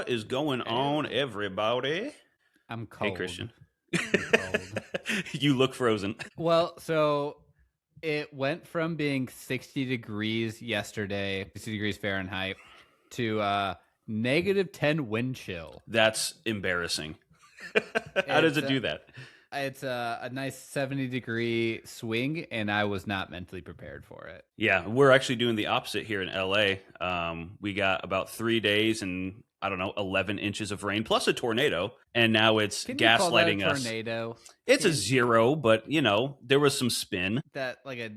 What is going on, everybody? I'm Hey, cold. Christian. I'm cold. You look frozen. Well, so it went from being 60 degrees yesterday, 60 degrees Fahrenheit, to negative 10 wind chill. That's embarrassing. How does It's it do that? it's a nice 70-degree swing, and I was not mentally prepared for it. Yeah, we're actually doing the opposite here in LA. We got about 3 days and I don't know, 11 inches of rain plus a tornado, and now it's Can you call that a gaslighting us. tornado? It's a zero, but there was some spin. That like a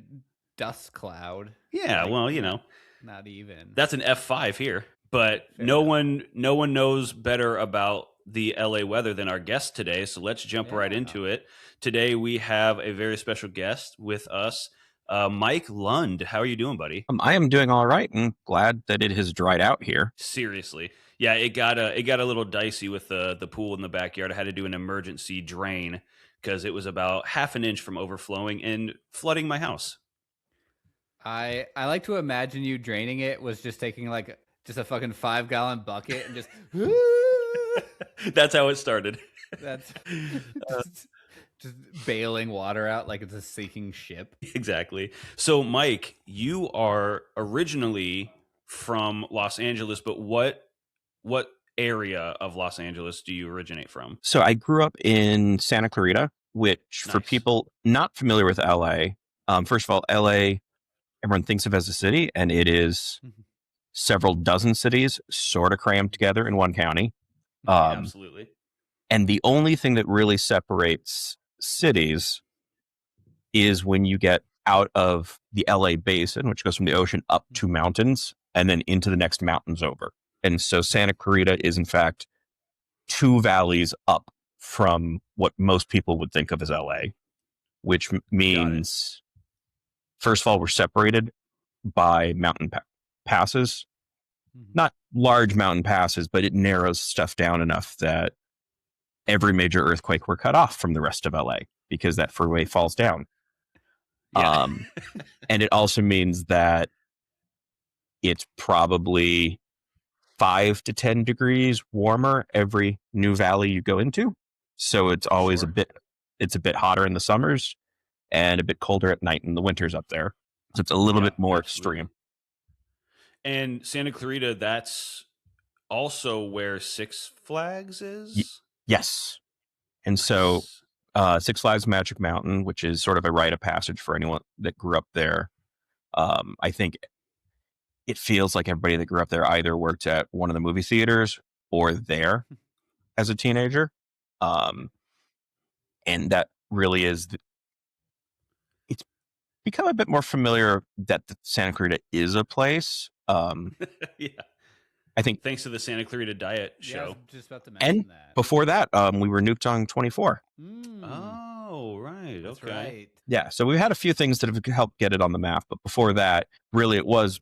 dust cloud. Yeah, Like, well, not even. that's an F5 here. But Fair no enough. one knows better about the LA weather than our guest today. So let's jump right Yeah. into it. Today we have a very special guest with us, Mike Lund. How are you doing, buddy? I am doing all right, and glad that it has dried out here. Seriously, yeah, it got a little dicey with the pool in the backyard. I had to do an emergency drain because it was about half an inch from overflowing and flooding my house. I like to imagine you draining it was just taking like just a fucking 5-gallon bucket and just That's how it started. that's just bailing water out like it's a sinking ship. Exactly. So, Mike, you are originally from Los Angeles, but what area of Los Angeles do you originate from? So I grew up in Santa Clarita, which for Nice. people not familiar with LA, first of all, LA, everyone thinks of as a city, and it is several dozen cities sort of crammed together in one county. Absolutely. And the only thing that really separates cities is when you get out of the LA basin, which goes from the ocean up to mountains and then into the next mountains over. And so Santa Clarita is, in fact, 2 valleys up from what most people would think of as LA, which means, first of all, we're separated by mountain passes. Not large mountain passes, but it narrows stuff down enough that every major earthquake we're cut off from the rest of LA because that freeway falls down. Yeah. And it also means that it's probably 5 to 10 degrees warmer every new valley you go into. So it's always a bit hotter in the summers and a bit colder at night in the winters up there. So it's a little bit more extreme. And Santa Clarita, that's also where Six Flags is? Yes. And so Six Flags Magic Mountain, which is sort of a rite of passage for anyone that grew up there. I think it feels like everybody that grew up there either worked at one of the movie theaters or there as a teenager. And that really is, it's become a bit more familiar that the Santa Clarita is a place. Yeah. I think thanks to the Santa Clarita Diet show. Yeah, I was just about to mention that. Before that, we were nuked on 24. Oh, right. That's okay. right. Yeah, so we've had a few things that have helped get it on the map, but before that, really it was,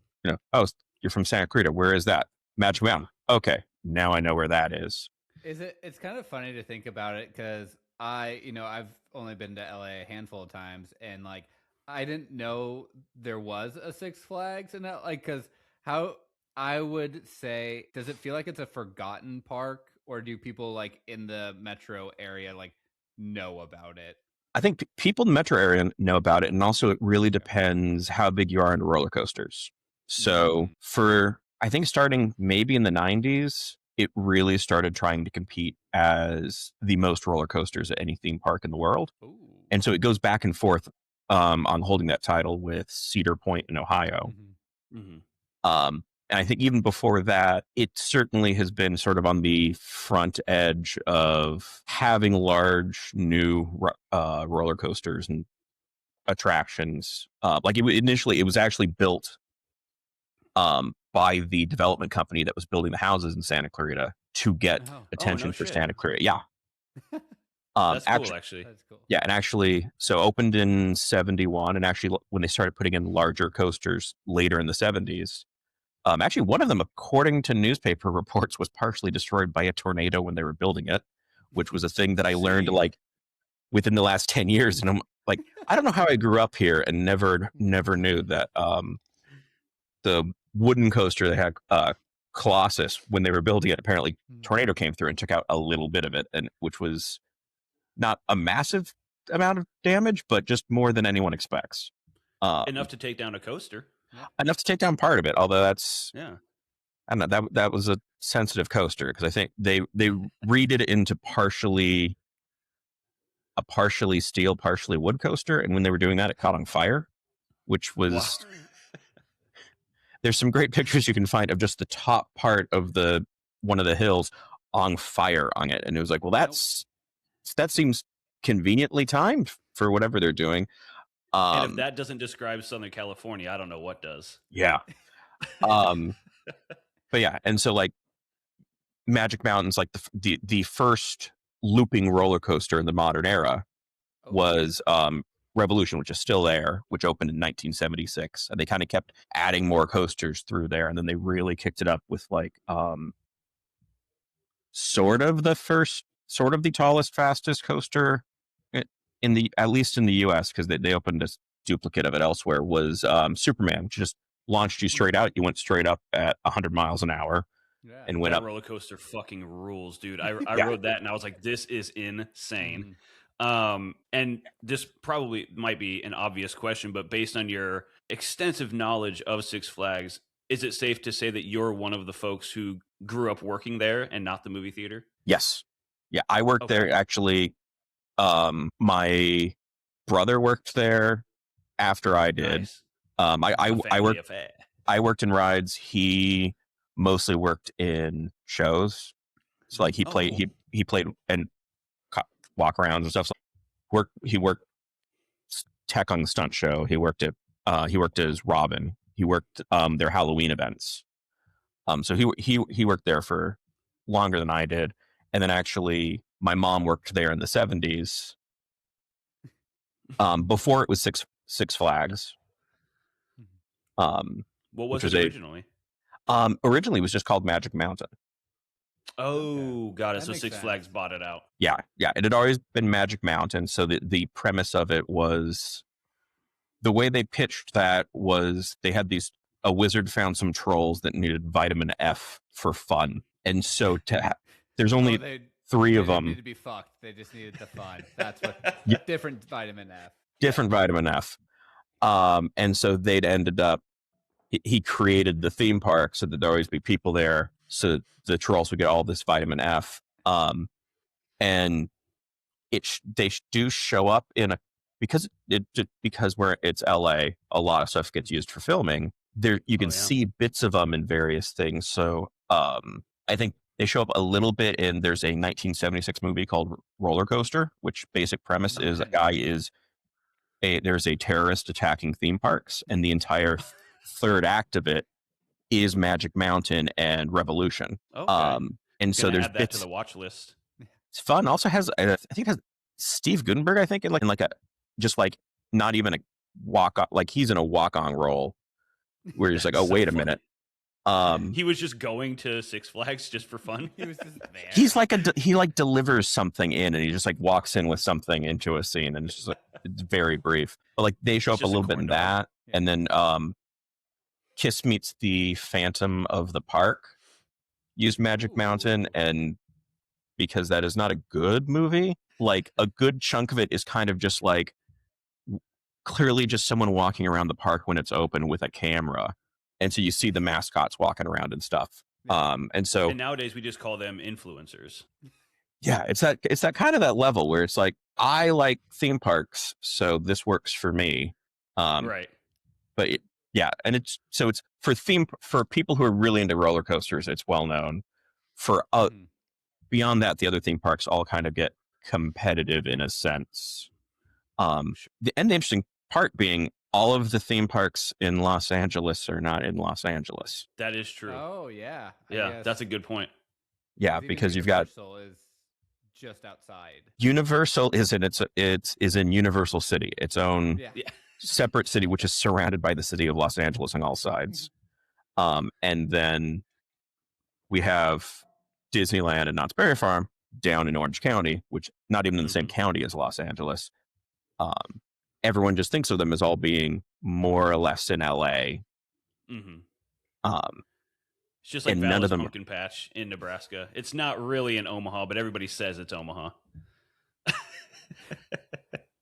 oh, you're from Santa Clarita. Where is that? Magic Mountain. Okay, now I know where that is. It's kind of funny to think about it because I've only been to LA a handful of times, and like I didn't know there was a Six Flags, and that because how I would say, does it feel like it's a forgotten park, or do people like in the metro area like know about it? I think people in the metro area know about it, and also it really depends how big you are into roller coasters. So I think starting maybe in the 90s, it really started trying to compete as the most roller coasters at any theme park in the world. Ooh. And so it goes back and forth on holding that title with Cedar Point in Ohio. And I think even before that, it certainly has been sort of on the front edge of having large new roller coasters and attractions. Initially, it was actually built by the development company that was building the houses in Santa Clarita to get attention for Santa Clarita. Yeah. That's cool, actually. That's cool. Yeah, and actually, so opened in 71, and actually when they started putting in larger coasters later in the 70s, actually, one of them, according to newspaper reports, was partially destroyed by a tornado when they were building it, which was a thing that I learned like within the last 10 years. And I'm like, I don't know how I grew up here and never knew that the wooden coaster they had Colossus, when they were building it, apparently tornado came through and took out a little bit of it, and which was not a massive amount of damage, but just more than anyone expects. Enough to take down a coaster. Enough to take down part of it, although that's Yeah. I don't know, that was a sensitive coaster because I think they redid it into a partially steel, partially wood coaster, and when they were doing that, it caught on fire, which was Wow. There's some great pictures you can find of just the top part of one of the hills on fire on it, and it was like, well, that seems conveniently timed for whatever they're doing. And if that doesn't describe Southern California, I don't know what does. Yeah. But yeah, and so like Magic Mountain's like the first looping roller coaster in the modern era was Revolution, which is still there, which opened in 1976, and they kind of kept adding more coasters through there, and then they really kicked it up with like sort of the tallest, fastest coaster at least in the US, because they opened a duplicate of it elsewhere, was Superman, which just launched you straight out. You went straight up at 100 miles an hour and went that up. roller coaster fucking rules, dude. I Yeah. rode that and I was like, this is insane. And this probably might be an obvious question, but based on your extensive knowledge of Six Flags, is it safe to say that you're one of the folks who grew up working there and not the movie theater? Yes. Yeah, I worked there actually. My brother worked there after I did. Nice. I worked in rides. He mostly worked in shows. So like he played and walk arounds and stuff. So he worked tech on the stunt show. He worked as Robin. He worked their Halloween events. So he worked there for longer than I did. And then actually my mom worked there in the 70s. Before it was Six Flags. What was it originally? Originally it was just called Magic Mountain. Oh, got it. So Six Flags bought it out. Yeah. It had always been Magic Mountain. So the premise of it was, the way they pitched that was they had a wizard found some trolls that needed vitamin F for fun. And so there's only 3 of them. They needed to be fucked. They just needed the fun. That's what different vitamin F. Different vitamin F. And so they'd ended up, he created the theme park so that there'd always be people there, so the trolls would get all this vitamin F. And they do show up because it's LA, a lot of stuff gets used for filming. There you can see bits of them in various things. So I think they show up a little bit in, there's a 1976 movie called Roller Coaster, which basic premise is there's a terrorist attacking theme parks, and the entire third act of it is Magic Mountain and Revolution. And so there's add that to the watch list. It's fun. Also has, I think it has Steve Guttenberg, I think, in like a just like not even a walk on, like he's in a walk on role where you're just like, oh, wait a minute. He was just going to Six Flags just for fun. He was just there. He's like he delivers something in, and he just like walks in with something into a scene, and it's just like, it's very brief. But like they show up a little bit in that, and then Kiss Meets the Phantom of the Park used Magic Mountain, and because that is not a good movie, like a good chunk of it is kind of just like clearly just someone walking around the park when it's open with a camera. And so you see the mascots walking around and stuff. And nowadays we just call them influencers. Yeah, it's that kind of that level where it's like, I like theme parks, so this works for me. Right. But and it's for people who are really into roller coasters, it's well known. For beyond that, the other theme parks all kind of get competitive in a sense. And the interesting part being, all of the theme parks in Los Angeles are not in Los Angeles. That is true. Oh yeah. Yeah, that's a good point. Yeah, because you've got Universal is just outside. Universal is in Universal City, its own separate city, which is surrounded by the city of Los Angeles on all sides. And then we have Disneyland and Knott's Berry Farm down in Orange County, which not even in the same county as Los Angeles. Everyone just thinks of them as all being more or less in LA. It's just like and none of Val's them. Pumpkin Patch in Nebraska. It's not really in Omaha, but everybody says it's Omaha.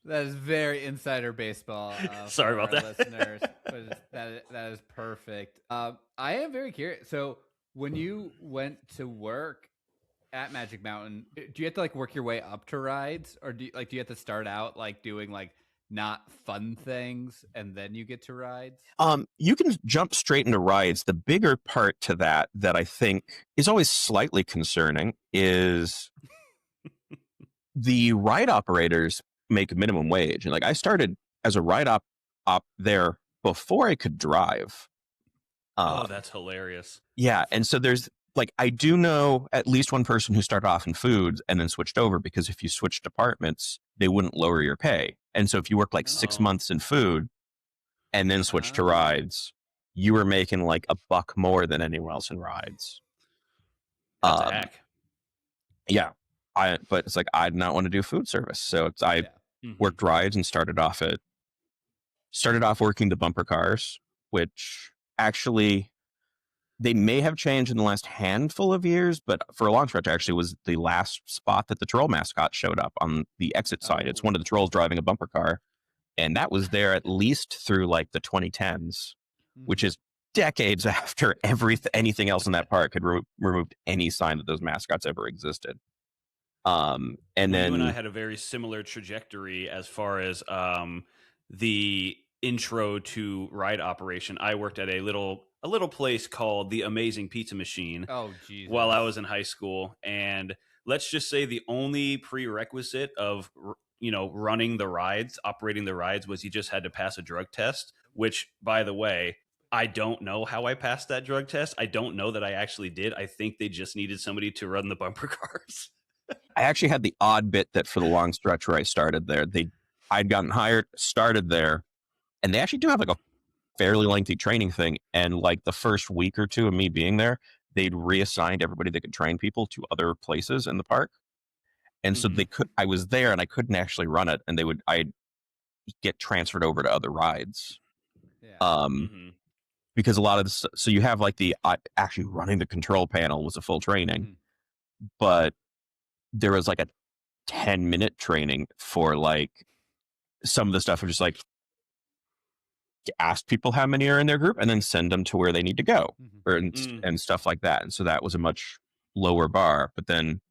That is very insider baseball. Sorry for about our that. listeners. That is perfect. I am very curious. So when you went to work at Magic Mountain, do you have to like work your way up to rides, or do you have to start out like doing like not fun things and then you get to rides? You can jump straight into rides. The bigger part to that I think is always slightly concerning is the ride operators make minimum wage. And like I started as a ride op there before I could drive. Oh, that's hilarious. Yeah. And so there's like, I do know at least one person who started off in food and then switched over, because if you switch departments, they wouldn't lower your pay. And so if you work like 6 months in food and then switch to rides, you were making like $1 more than anyone else in rides. That's a hack. Yeah. But it's like, I did not want to do food service. So I worked rides and started off working the bumper cars, which actually they may have changed in the last handful of years, but for a long stretch actually was the last spot that the troll mascot showed up on the exit side. It's one of the trolls driving a bumper car. And that was there at least through like the 2010s, which is decades after anything else in that park had removed any sign that those mascots ever existed. And then you and I had a very similar trajectory as far as the intro to ride operation. I worked at a little place called the Amazing Pizza Machine. Oh, Jesus. While I was in high school, and let's just say the only prerequisite of running the rides, operating the rides, was you just had to pass a drug test. Which, by the way, I don't know how I passed that drug test. I don't know that I actually did. I think they just needed somebody to run the bumper cars. I actually had the odd bit that for the long stretch where I started there, I'd gotten hired, started there, and they actually do have like a fairly lengthy training thing. And like the first week or two of me being there, they'd reassigned everybody that could train people to other places in the park. And so I was there and I couldn't actually run it, and I'd get transferred over to other rides. Yeah. Because a lot of this, so you have like actually running the control panel was a full training, but there was like a 10-minute training for like some of the stuff of just like ask people how many are in their group and then send them to where they need to go and stuff like that. And so that was a much lower bar, but then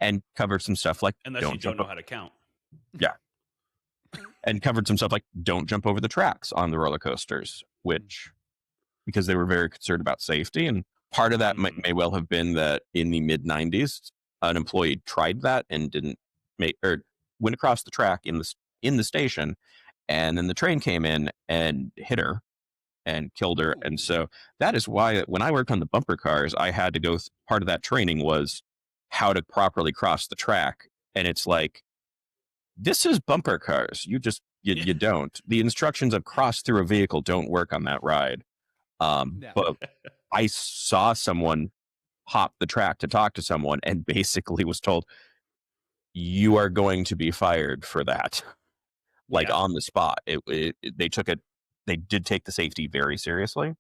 and covered some stuff like unless you don't know how to count. Yeah. And covered some stuff like don't jump over the tracks on the roller coasters, which because they were very concerned about safety. And part of that may well have been that in the mid 90s, an employee tried that and didn't went across the track in the station, and then the train came in and hit her and killed her. And so that is why when I worked on the bumper cars, I had to go part of that training was how to properly cross the track. And it's like, this is bumper cars. You don't. The instructions of cross through a vehicle don't work on that ride. But I saw someone hop the track to talk to someone and basically was told, you are going to be fired for that. Like on the spot. They did take the safety very seriously,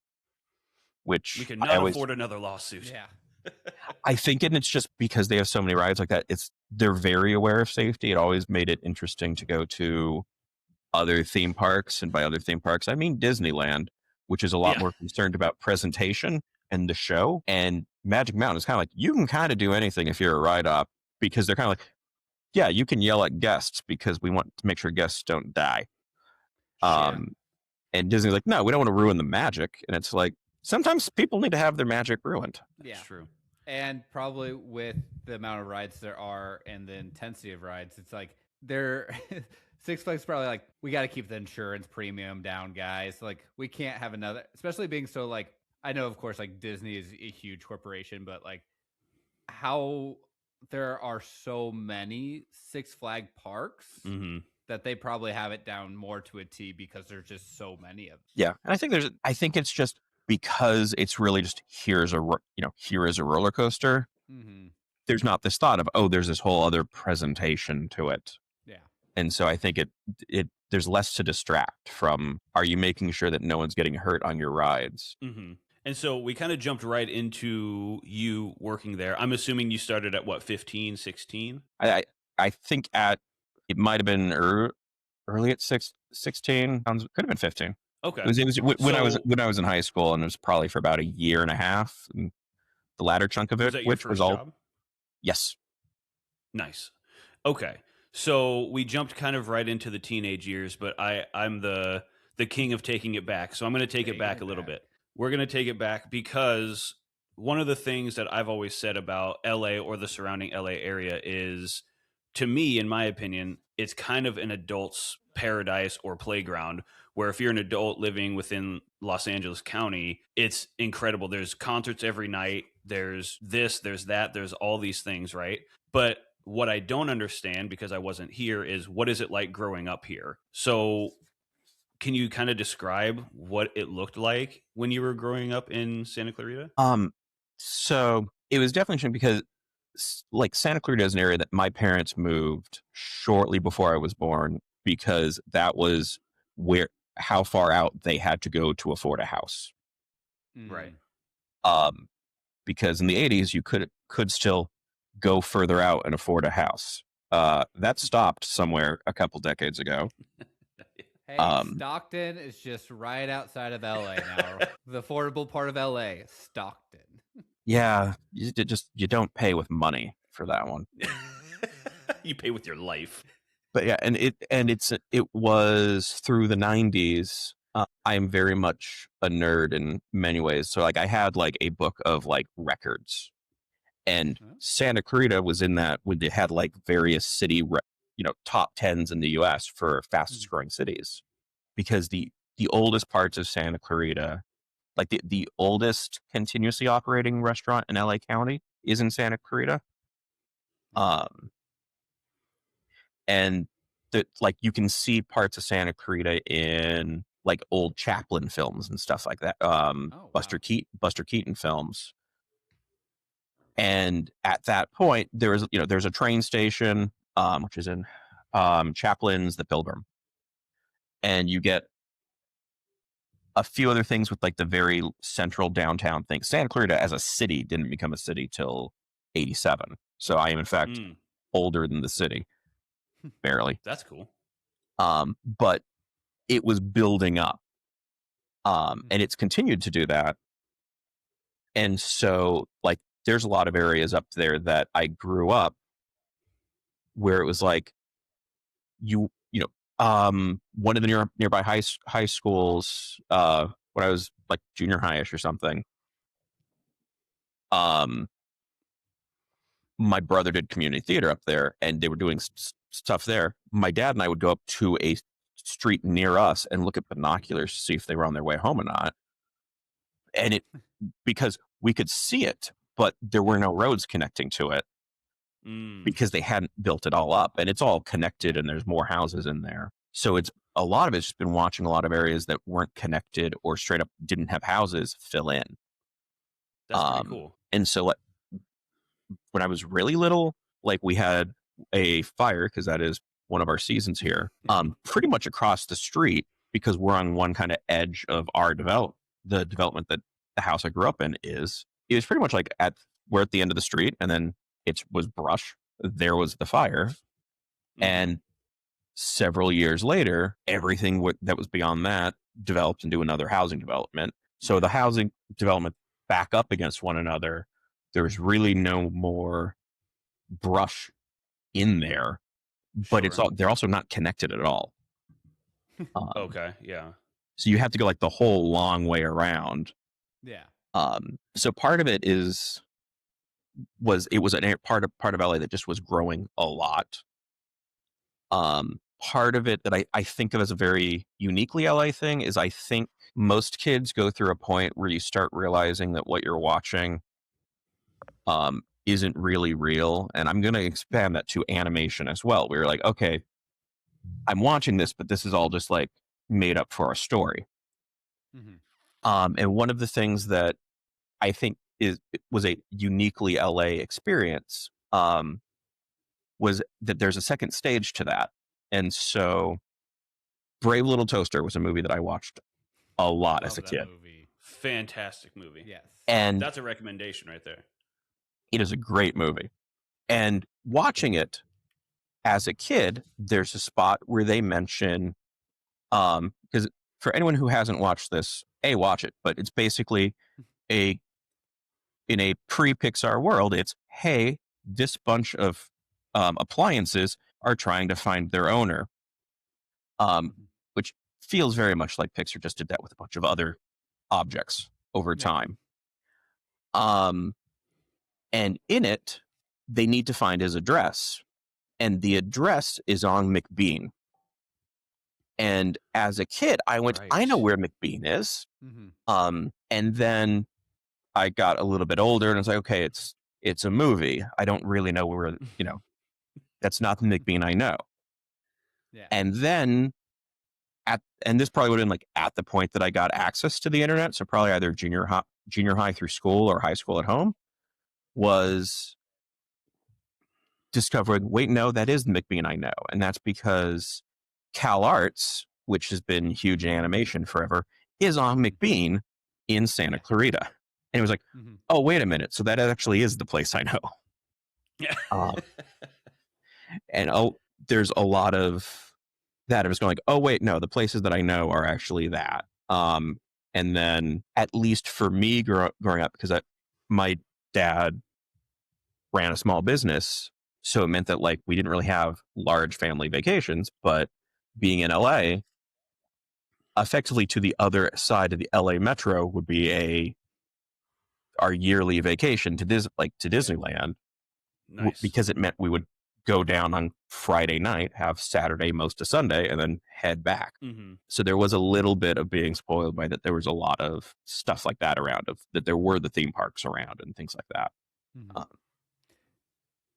which we could not afford another lawsuit. Yeah. I think, and it's just because they have so many rides like that, they're very aware of safety. It always made it interesting to go to other theme parks, and by other theme parks, I mean Disneyland, which is a lot more concerned about presentation and the show. And Magic Mountain is kind of like, you can kind of do anything if you're a ride op, because they're kind of like, yeah, you can yell at guests because we want to make sure guests don't die. And Disney's like, no, we don't want to ruin the magic. And it's like, sometimes people need to have their magic ruined. That's true. And probably with the amount of rides there are and the intensity of rides, it's like Six Flags probably like, we got to keep the insurance premium down, guys. Like, we can't have another, especially being so like, I know, of course, like Disney is a huge corporation, but like how there are so many Six Flag parks that they probably have it down more to a T because there's just so many of them. Yeah. And I think it's just because it's really just here is a roller coaster. There's not this thought of, there's this whole other presentation to it. Yeah. And so I think there's less to distract from. Are you making sure that no one's getting hurt on your rides? And And so we kind of jumped right into you working there. I'm assuming you started at what, 15, 16? I think it might have been early at 16. Could have been 15. Okay. It was So when I was in high school, and it was probably for about a year and a half. And the latter chunk of was it, that your which was first all job? yes. Nice. Okay. So we jumped kind of right into the teenage years, but I'm the king of taking it back. So I'm going to take it Taking back it a little back. bit. We're going to take it back because one of the things that I've always said about LA or the surrounding LA area is, to me, in my opinion, it's kind of an adult's paradise or playground where if you're an adult living within Los Angeles County, it's incredible. There's concerts every night. There's this, there's that, there's all these things, right? But what I don't understand, because I wasn't here, is what is it like growing up here? So can you kind of describe what it looked like when you were growing up in Santa Clarita? So it was definitely interesting because like Santa Clarita is an area that my parents moved shortly before I was born because that was how far out they had to go to afford a house. Right. Um, because in the 80s you could still go further out and afford a house. That stopped somewhere a couple decades ago. Hey, Stockton is just right outside of LA now. The affordable part of LA, Stockton. Yeah, you don't pay with money for that one. You pay with your life. But yeah, and it was through the 90s. I am very much a nerd in many ways. So like I had like a book of like records, and Santa Clarita was in that when they had like various city top 10s in the US for fastest growing cities, because the oldest parts of Santa Clarita, like the oldest continuously operating restaurant in LA County is in Santa Clarita. And that like you can see parts of Santa Clarita in like old Chaplin films and stuff like that. Buster Keaton films. And at that point, there's a train station, which is in Chaplin's The Pilgrim, and you get a few other things with like the very central downtown thing. Santa Clarita as a city didn't become a city till '87, so I am in fact older than the city, barely. That's cool. But it was building up, and it's continued to do that. And so, like, there's a lot of areas up there that I grew up where it was like one of the nearby high schools when I was like junior high-ish or something. My brother did community theater up there, and they were doing stuff there. My dad and I would go up to a street near us and look at binoculars to see if they were on their way home or not. And because we could see it, but there were no roads connecting to it because they hadn't built it all up, and it's all connected and there's more houses in there. So a lot of it's just been watching a lot of areas that weren't connected or straight up didn't have houses fill in. That's pretty cool. And so like, when I was really little, like we had a fire, because that is one of our seasons here, pretty much across the street, because we're on one kind of edge of our the development that the house I grew up in is. It was pretty much like we're at the end of the street, and then it was brush. There was the fire. And several years later, everything that was beyond that developed into another housing development. So the housing development back up against one another. There's really no more brush in there, but they're also not connected at all. Okay, yeah. So you have to go like the whole long way around. Yeah. So part of it was a part of LA that just was growing a lot. Part of it that I think of as a very uniquely LA thing is I think most kids go through a point where you start realizing that what you're watching isn't really real. And I'm going to expand that to animation as well. We were like, okay, I'm watching this, but this is all just like made up for a story. And one of the things that I think was a uniquely LA experience was that there's a second stage to that. And so Brave Little Toaster was a movie that I watched a lot as a kid. Fantastic movie. Yes. And That's a recommendation right there. it is a great movie. And watching it as a kid, there's a spot where they mention, because for anyone who hasn't watched this, watch it. But it's basically in a pre-Pixar world, it's, hey, this bunch of appliances are trying to find their owner, which feels very much like Pixar just did that with a bunch of other objects over time. And in it, they need to find his address. And the address is on McBean. And as a kid, I went, I know where McBean is. And then I got a little bit older and I was like, okay, it's a movie. I don't really know where, that's not the McBean I know. Yeah. And then and this probably would have been like at the point that I got access to the internet. So probably either junior high through school or high school at home, was discovering, wait, no, that is the McBean I know. And that's because Cal Arts, which has been huge in animation forever, is on McBean in Santa Clarita. And it was like, oh, wait a minute. So that actually is the place I know. Yeah. And there's a lot of that. I was going like, oh, wait, no, the places that I know are actually that. And then at least for me growing up, because my dad ran a small business, so it meant that like we didn't really have large family vacations, but being in LA, effectively to the other side of the LA metro would be our yearly vacation to Disneyland. Nice. Because it meant we would go down on Friday night, have Saturday most of Sunday, and then head back. So there was a little bit of being spoiled by that. There was a lot of stuff like that around, that there were the theme parks around and things like that.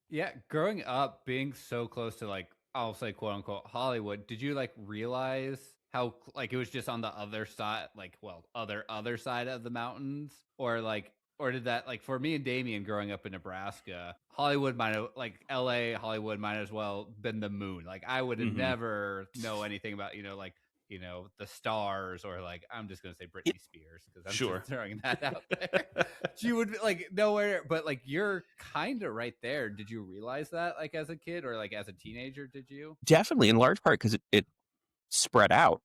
Yeah, growing up, being so close to like, I'll say quote unquote Hollywood, did you like realize how like it was just on the other side, like, well, other side of the mountains? Or did that, like, for me and Damien growing up in Nebraska, Hollywood might have, like, LA, Hollywood might as well been the moon. Like, I would have never know anything about, the stars, or like, I'm just going to say Britney Spears because I'm just throwing that out there. She would like nowhere, but like, you're kind of right there. Did you realize that, like, as a kid or like as a teenager? Did you? Definitely, in large part because it spread out.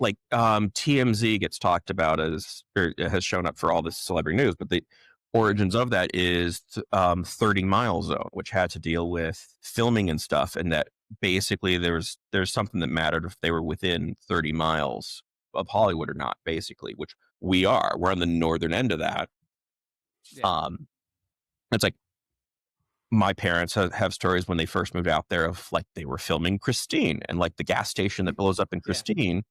TMZ gets talked about as, or has shown up for all this celebrity news, but the origins of that is 30 Mile Zone, which had to deal with filming and stuff, and that basically there's something that mattered if they were within 30 miles of Hollywood or not, basically, which we're on the northern end of that. It's like, my parents have stories when they first moved out there of like they were filming Christine, and like the gas station that blows up in Christine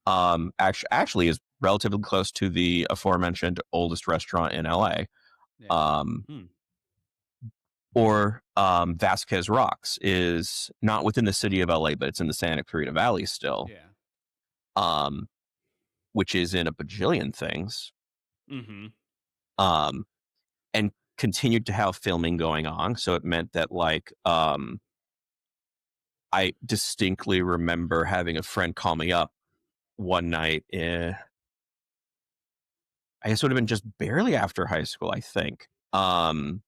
actually is relatively close to the aforementioned oldest restaurant in LA. Or Vasquez Rocks is not within the city of LA, but it's in the Santa Clarita Valley still. Which is in a bajillion things. And continued to have filming going on. So it meant that like I distinctly remember having a friend call me up one night, I guess it would have been just barely after high school, I think, of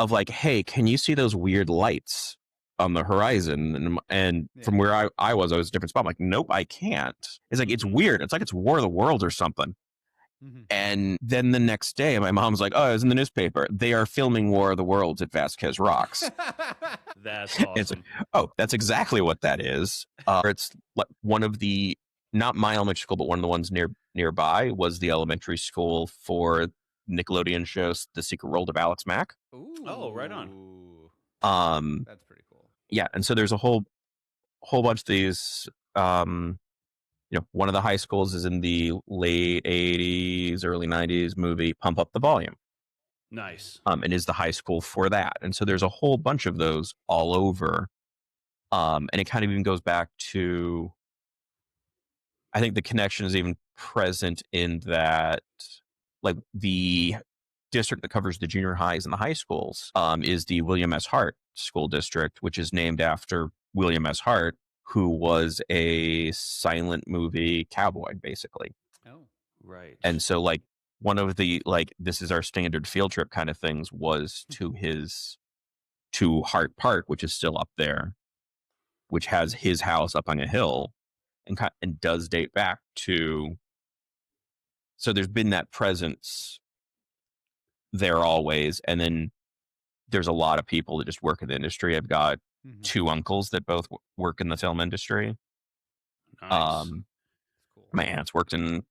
like, hey, can you see those weird lights on the horizon? And from where I was a different spot. I'm like, nope, I can't. It's like, it's weird. It's like it's War of the Worlds or something. And then the next day, my mom's like, oh, it was in the newspaper. They are filming War of the Worlds at Vasquez Rocks. That's awesome. It's like, oh, that's exactly what that is. It's like one of the, not my elementary school, but one of the ones nearby was the elementary school for Nickelodeon shows The Secret World of Alex Mack. Ooh. Oh, right on. That's pretty cool. Yeah, and so there's a whole bunch of these. One of the high schools is in the late 80s, early 90s movie Pump Up the Volume. Nice. And is the high school for that. And so there's a whole bunch of those all over. And it kind of even goes back to, I think the connection is even present in that, like, the district that covers the junior highs and the high schools is the William S. Hart School District, which is named after William S. Hart, who was a silent movie cowboy, basically. Oh, Right. And so, like, one of the, like, this is our standard field trip kind of things was to Hart Park, which is still up there, which has his house up on a hill, and does date back to. So there's been that presence there always, and then there's a lot of people that just work in the industry. I've got two uncles that both work in the film industry. Nice. That's cool. My aunt's worked in,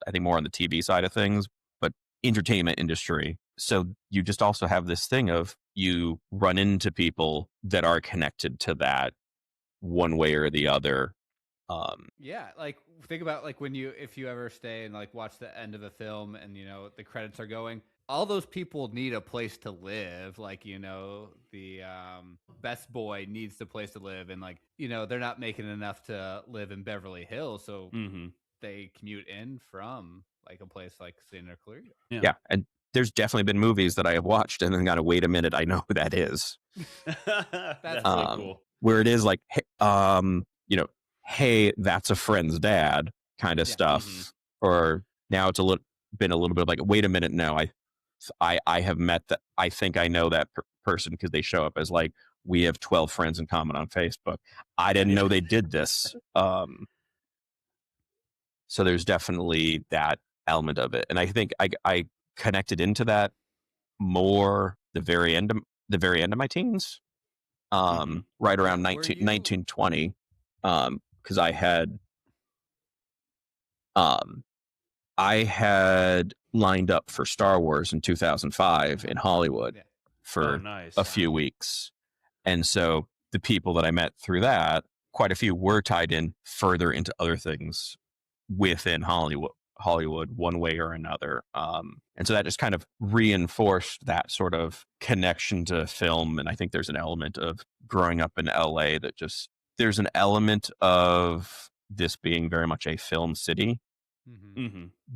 I think, more on the TV side of things, but entertainment industry. So you just also have this thing of you run into people that are connected to that one way or the other. Yeah, like think about like if you ever stay and like watch the end of a film and the credits are going, all those people need a place to live. Like the best boy needs the place to live, and like they're not making enough to live in Beverly Hills, so they commute in from like a place like Santa Clarita. Yeah, and there's definitely been movies that I have watched and then got to wait a minute. I know who that is. That's really cool. Where it is like, hey, that's a friend's dad kind of stuff. Or now it's been a little bit like, wait a minute, no, I have met that. I think I know that person because they show up as like, we have 12 friends in common on Facebook. I didn't know they did this. So there's definitely that element of it, and I think I connected into that more the very end of my teens, right around 1920, because I had lined up for Star Wars in 2005 in Hollywood for a few weeks, and so the people that I met through that, quite a few were tied in further into other things within Hollywood one way or another. And so that just kind of reinforced that sort of connection to film. And I think there's an element of growing up in LA that just, there's an element of this being very much a film city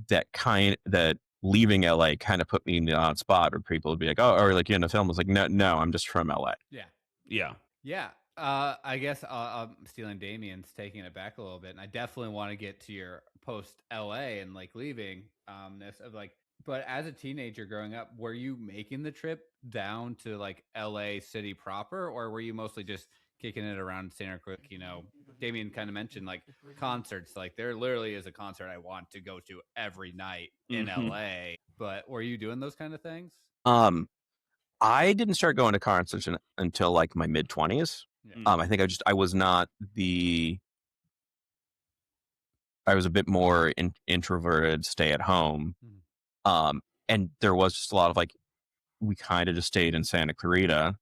that leaving LA kind of put me in the odd spot where people would be like, oh, or like, you in a film. I was like, no, I'm just from LA. Yeah. I guess I'm stealing Damien's, taking it back a little bit, and I definitely want to get to your post LA and like leaving this of like. But as a teenager growing up, were you making the trip down to like LA city proper, or were you mostly just kicking it around Santa Cruz? Damien kind of mentioned like concerts. Like there literally is a concert I want to go to every night in LA. But were you doing those kind of things? I didn't start going to concerts until like my mid 20s. I think I was not I was a bit more introverted, stay at home. And there was just a lot of like, we kind of just stayed in Santa Clarita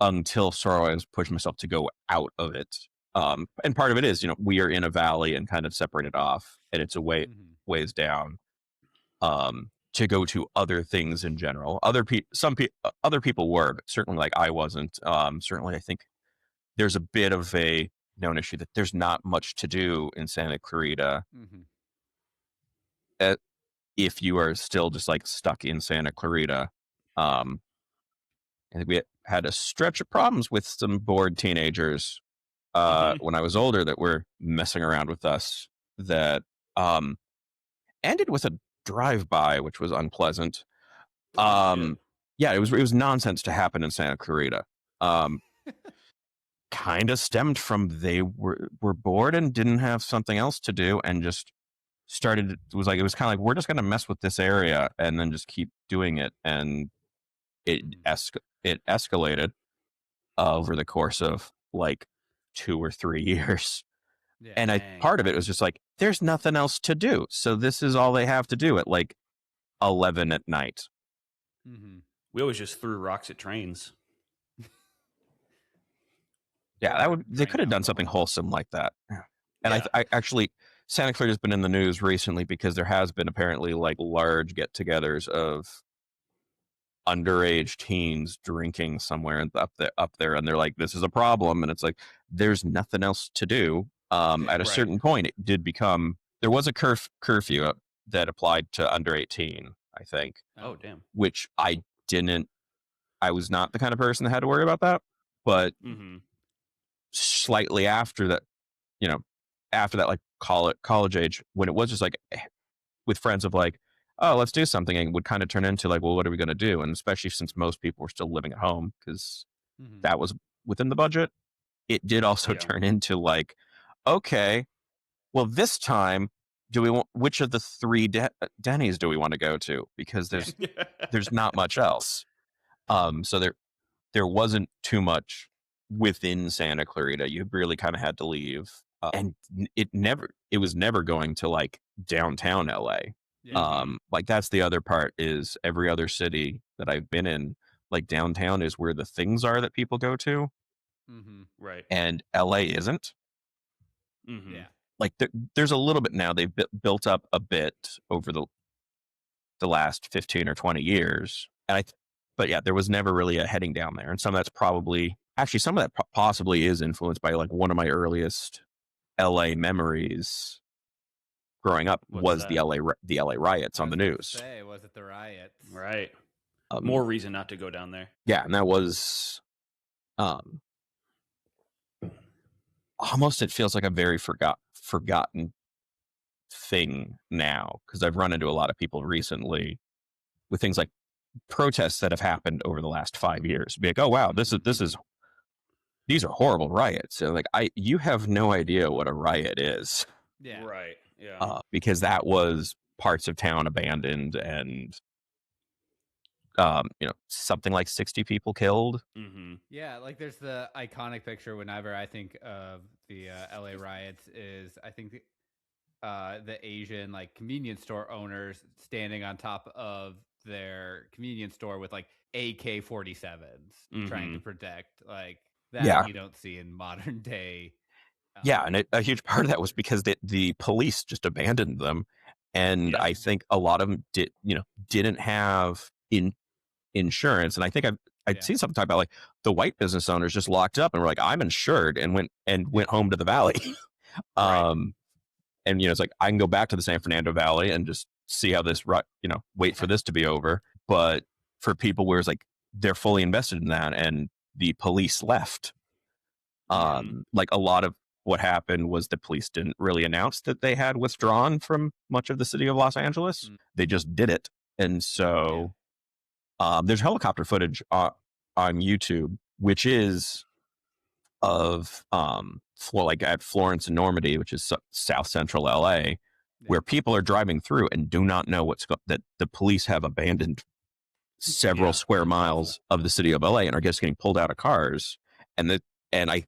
until I was pushing myself to go out of it. And part of it is, we are in a valley and kind of separated off, and it's a ways down. To go to other things in general. Other people were, but certainly like I wasn't. Certainly I think there's a bit of a known issue that there's not much to do in Santa Clarita. If you are still just like stuck in Santa Clarita. I think we had a stretch of problems with some bored teenagers when I was older that were messing around with us that ended with a drive-by, which was unpleasant. Yeah, it was nonsense to happen in Santa Clarita. Kind of stemmed from they were bored and didn't have something else to do, and just started. It was kind of like, we're just going to mess with this area and then just keep doing it, and it escalated over the course of like 2 or 3 years. And part of it was just like, there's nothing else to do, so this is all they have to do at like 11 at night. We always just threw rocks at trains. Yeah, they could have done something wholesome like that. And I actually, Santa Clarita has been in the news recently because there has been apparently like large get-togethers of underage teens drinking somewhere up there, and they're like, this is a problem, and it's like, there's nothing else to do. At a certain point, it did become, there was a curfew that applied to under 18, I think. Oh, damn. Which I was not the kind of person that had to worry about that, but slightly after that, like college age, when it was just like with friends of like, oh, let's do something, and would kind of turn into like, well, what are we going to do? And especially since most people were still living at home because that was within the budget, it did also turn into like, okay, well, this time, do we want, which of the three Denny's do we want to go to? Because there's not much else. So there wasn't too much within Santa Clarita. You really kind of had to leave, and it was never going to like downtown LA. Like that's the other part, is every other city that I've been in, like downtown is where the things are that people go to. Right. And LA isn't. Yeah. Like there's a little bit now. They've built up a bit over the last 15 or 20 years. But yeah, there was never really a heading down there. And some of that possibly is influenced by like one of my earliest LA memories growing up. Was the LA riots on the news. Was it the riots? Right. More reason not to go down there. Yeah, and that was almost, it feels like a very forgotten thing now, because I've run into a lot of people recently with things like protests that have happened over the last 5 years. Be like, oh wow, these are horrible riots. So like, you have no idea what a riot is. Yeah. Right. Yeah. Because that was parts of town abandoned and something like 60 people killed. Yeah, like there's the iconic picture whenever I think of the LA riots, is I think the Asian like convenience store owners standing on top of their convenience store with like AK-47s trying to protect, like that you don't see in modern day. And a huge part of that was because the police just abandoned them, and I think a lot of them didn't have insurance. And I think I'd seen something talk about like the white business owners just locked up and were like, I'm insured, and went home to the valley. And it's like, I can go back to the San Fernando Valley and just see how this wait for this to be over. But for people where it's like they're fully invested in that and the police left, like a lot of what happened was the police didn't really announce that they had withdrawn from much of the city of Los Angeles. They just did it. And so there's helicopter footage on YouTube, which is of like at Florence and Normandy, which is South Central LA, where people are driving through and do not know that the police have abandoned several square miles of the city of LA and are just getting pulled out of cars. And at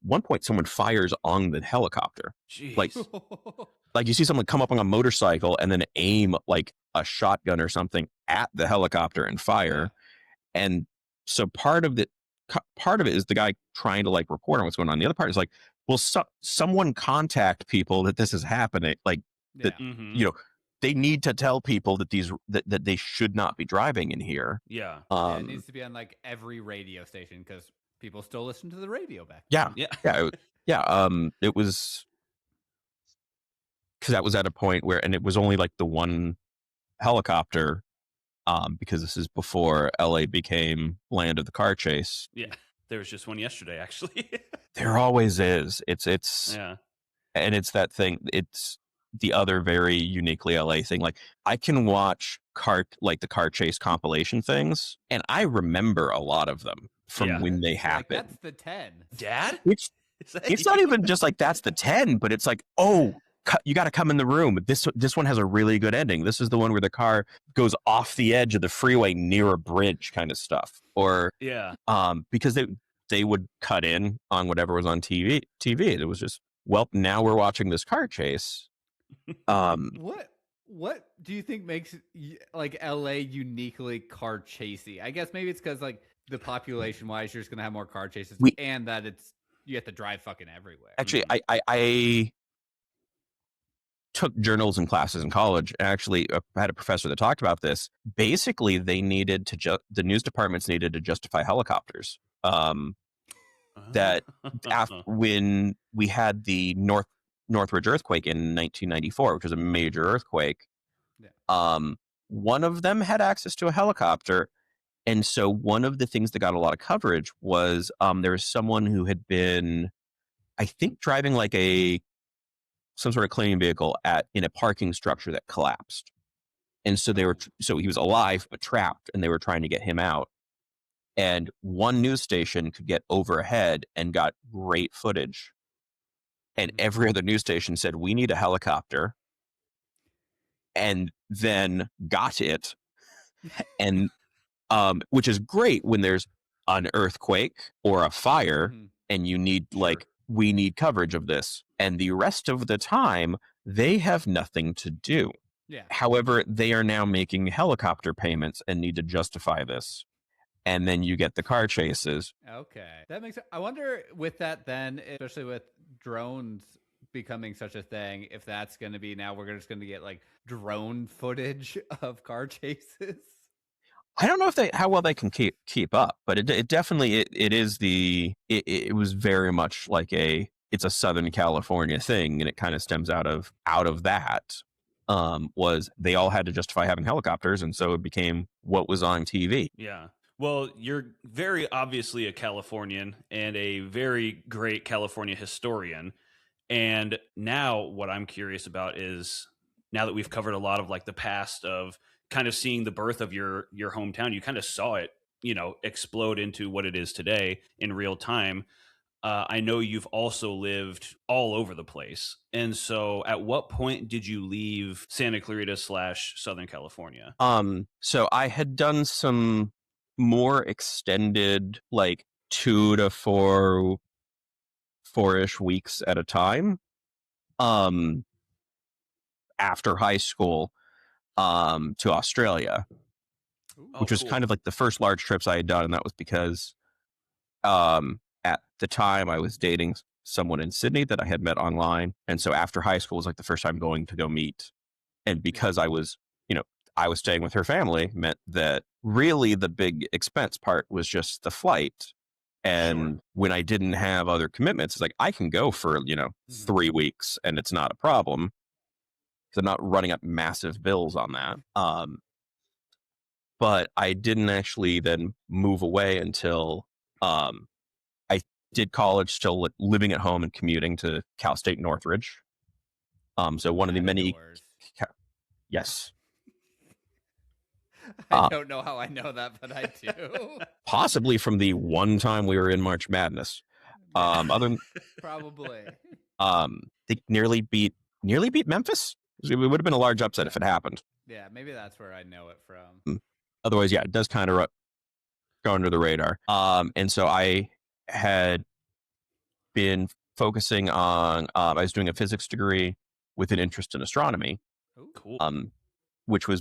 one point someone fires on the helicopter. Jeez. Like you see someone come up on a motorcycle and then aim like a shotgun or something at the helicopter and fire. And so part of it is the guy trying to like report on what's going on. The other part is like, well, someone contact people that this is happening. Like that, they need to tell people that that they should not be driving in here. Yeah. It needs to be on like every radio station, because people still listen to the radio back then. It was because that was at a point where, and it was only like the one helicopter, because this is before LA became land of the car chase. Yeah, there was just one yesterday, actually. There always is. It's and it's that thing. It's the other very uniquely LA thing. Like I can watch the car chase compilation things, and I remember a lot of them from when they happened. Like, that's the 10. Dad? It's not even just like that's the 10, but it's like, oh, you got to come in the room. This one has a really good ending. This is the one where the car goes off the edge of the freeway near a bridge, kind of stuff. Or because they would cut in on whatever was on TV. It was just, well, now we're watching this car chase. What do you think makes like LA uniquely car chasey? I guess maybe it's because like the population wise, you're just gonna have more car chases, and that you have to drive fucking everywhere. Actually, I took journalism classes in college. Actually, I had a professor that talked about this. Basically, they needed to the news departments needed to justify helicopters. That when we had the Northridge earthquake in 1994, which was a major earthquake, one of them had access to a helicopter. And so one of the things that got a lot of coverage was there was someone who had been, I think driving like some sort of claiming vehicle in a parking structure that collapsed. And so so he was alive but trapped, and they were trying to get him out. And one news station could get overhead and got great footage. And every other news station said, we need a helicopter, and then got it. And which is great when there's an earthquake or a fire and you need we need coverage of this. And the rest of the time, they have nothing to do. Yeah. However, they are now making helicopter payments and need to justify this. And then you get the car chases. Okay. That makes sense. I wonder with that then, especially with drones becoming such a thing, if that's going to be now we're just going to get like drone footage of car chases. I don't know how well they can keep up, but it definitely it was very much like it's a Southern California thing, and it kind of stems out of that. Was they all had to justify having helicopters, and so it became what was on TV. Yeah. Well, you're very obviously a Californian and a very great California historian. And now what I'm curious about is, now that we've covered a lot of like the past of kind of seeing the birth of your hometown, you kind of saw it, explode into what it is today in real time. I know you've also lived all over the place. And so at what point did you leave Santa Clarita / Southern California? So I had done some more extended, like 2 to 4-ish weeks at a time. After high school, to Australia, which was kind of like the first large trips I had done. And that was because, at the time I was dating someone in Sydney that I had met online. And so after high school was like the first time going to go meet. And because I was staying with her family, meant that really the big expense part was just the flight. And when I didn't have other commitments, it's like I can go for, 3 weeks and it's not a problem. So I'm not running up massive bills on that. But I didn't actually then move away until I did college, still living at home and commuting to Cal State Northridge. So one of the many, yes. I don't know how I know that, but I do. Possibly from the one time we were in March Madness. Other than, probably. They nearly beat Memphis. It would have been a large upset if it happened. Yeah, maybe that's where I know it from. Otherwise, yeah, it does kind of go under the radar. And so I had been focusing on, I was doing a physics degree with an interest in astronomy. Ooh, cool. Which was,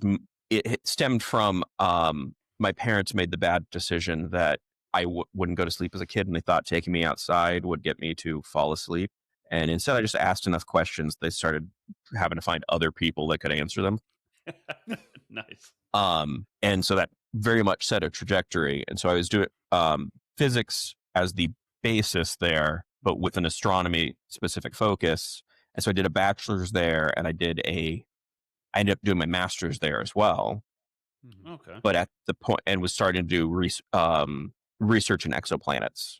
it stemmed from, my parents made the bad decision that I wouldn't go to sleep as a kid, and they thought taking me outside would get me to fall asleep. And instead, I just asked enough questions. They started having to find other people that could answer them. Nice. And so that very much set a trajectory. And so I was doing physics as the basis there, but with an astronomy specific focus. And so I did a bachelor's there, and I ended up doing my master's there as well. Okay. But at the point, and was starting to do research in exoplanets.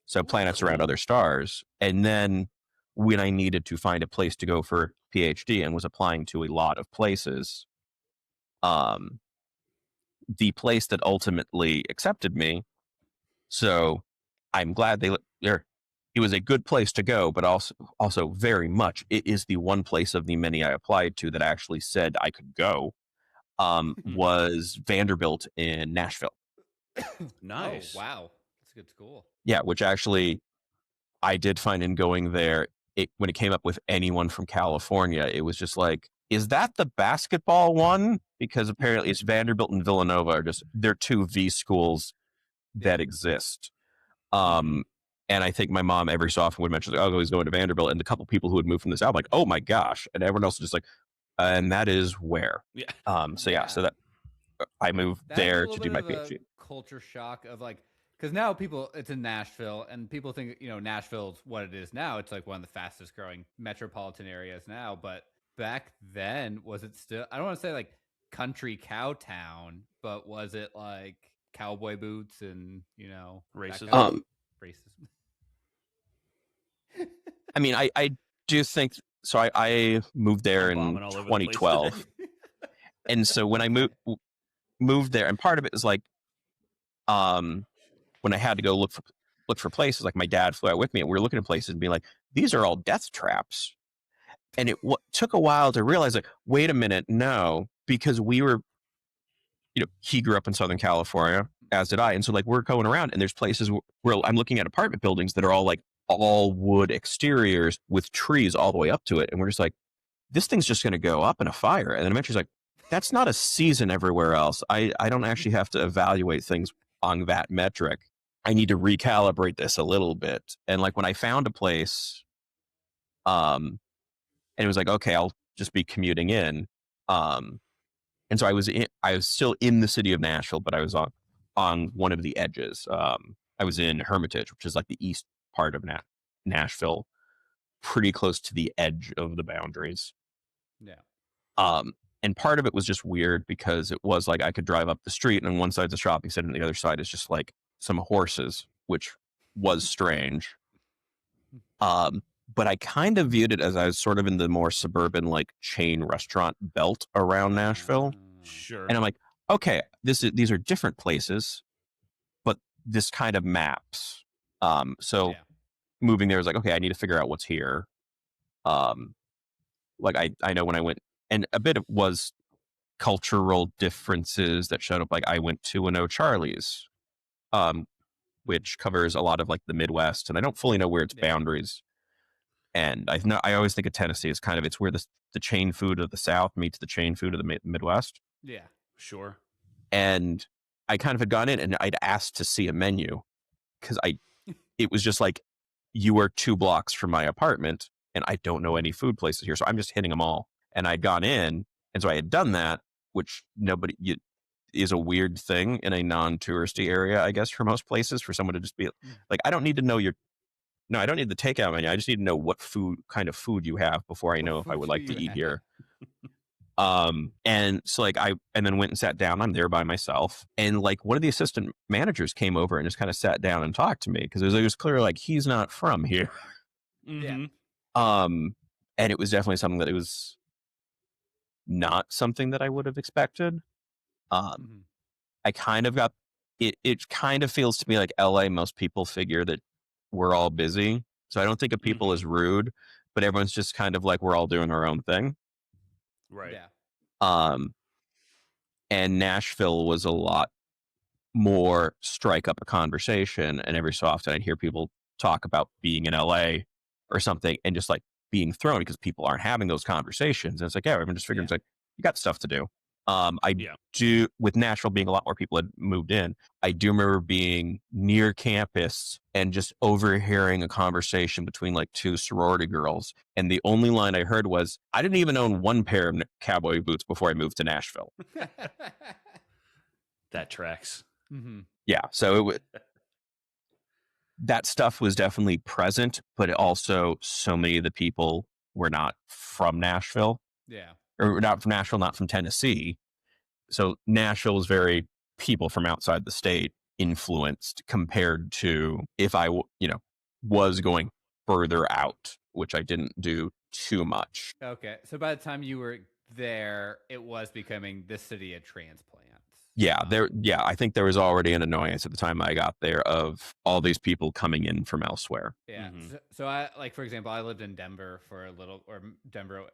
So planets around other stars. And then when I needed to find a place to go for PhD and was applying to a lot of places, the place that ultimately accepted me, so I'm glad it was a good place to go, but also very much it is the one place of the many I applied to that actually said I could go, was Vanderbilt in Nashville. Nice. Oh, wow. That's a good school. Yeah, which actually I did find in going there, when it came up with anyone from California, it was just like, is that the basketball one? Because apparently it's Vanderbilt and Villanova they're two V schools that exist. And I think my mom every so often would mention, like, oh, he's going to Vanderbilt. And the couple people who had moved from the South, like, oh my gosh. And everyone else was just like, and that is where. Yeah. So that I moved there to do my PhD. Culture shock of like, because now it's in Nashville, and people think, Nashville's what it is now. It's like one of the fastest growing metropolitan areas now. But back then, was it still, I don't want to say like country cow town, but was it like cowboy boots and, racism? Racism. I mean, I do think so. I moved there I'm in bombing all over the place 2012, today. and so when I moved there, and part of it is like, when I had to go look for places, like my dad flew out with me, and we were looking at places and being like, these are all death traps. And it took a while to realize, like, wait a minute, no, because we were, he grew up in Southern California, as did I, and so like we're going around, and there's places where I'm looking at apartment buildings that are all like all wood exteriors with trees all the way up to it, and we're just like, this thing's just going to go up in a fire. And then eventually, like, that's not a season everywhere else. I don't actually have to evaluate things on that metric. I need to recalibrate this a little bit. And like when I found a place, and it was like, okay, I'll just be commuting in. And so I was still in the city of Nashville, but I was on one of the edges. I was in Hermitage, which is like the east part of Nashville, pretty close to the edge of the boundaries. Yeah. And part of it was just weird because it was like I could drive up the street, and on one side's a shopping center, and the other side is just like some horses, which was strange. But I kind of viewed it as I was sort of in the more suburban, like chain restaurant belt around Nashville. Sure. And I'm like, okay, these are different places, but this kind of maps. So moving there was like, okay, I need to figure out what's here. Like I know when I went, and a bit of was cultural differences that showed up. Like I went to an O'Charlie's, which covers a lot of like the Midwest, and I don't fully know where its boundaries. And I always think of Tennessee as kind of, it's where the chain food of the South meets the chain food of the Midwest. Yeah, sure. And I kind of had gone in and I'd asked to see a menu because it was just like, you are 2 blocks from my apartment and I don't know any food places here. So I'm just hitting them all. And I'd gone in. And so I had done that, which is a weird thing in a non-touristy area, I guess, for most places, for someone to just be like, I don't need to know I don't need the takeout menu. I just need to know what kind of food you have before I know if I would like to eat here. And so like and then went and sat down. I'm there by myself. And like one of the assistant managers came over and just kind of sat down and talked to me because it was clear like he's not from here. Mm-hmm. And it was definitely something that it was not something that I would have expected. I kind of got it kind of feels to me like LA, most people figure that we're all busy. So I don't think of people as rude, but everyone's just kind of like, we're all doing our own thing. Right. Yeah. And Nashville was a lot more strike up a conversation. And every so often I'd hear people talk about being in LA or something and just like being thrown because people aren't having those conversations. And it's like, yeah, everyone just figured it's like, you got stuff to do. Do, with Nashville being a lot more people had moved in, I do remember being near campus and just overhearing a conversation between like 2 sorority girls. And the only line I heard was, I didn't even own 1 pair of cowboy boots before I moved to Nashville. That tracks. Yeah. So that stuff was definitely present, but also so many of the people were not from Nashville. Yeah. Or not from Nashville, not from Tennessee. So Nashville is very people from outside the state influenced compared to if I, was going further out, which I didn't do too much. Okay. So by the time you were there, it was becoming the city of transplants. Yeah, I think there was already an annoyance at the time I got there of all these people coming in from elsewhere. Yeah. So I, like, for example, I lived in Denver for a little, or Denver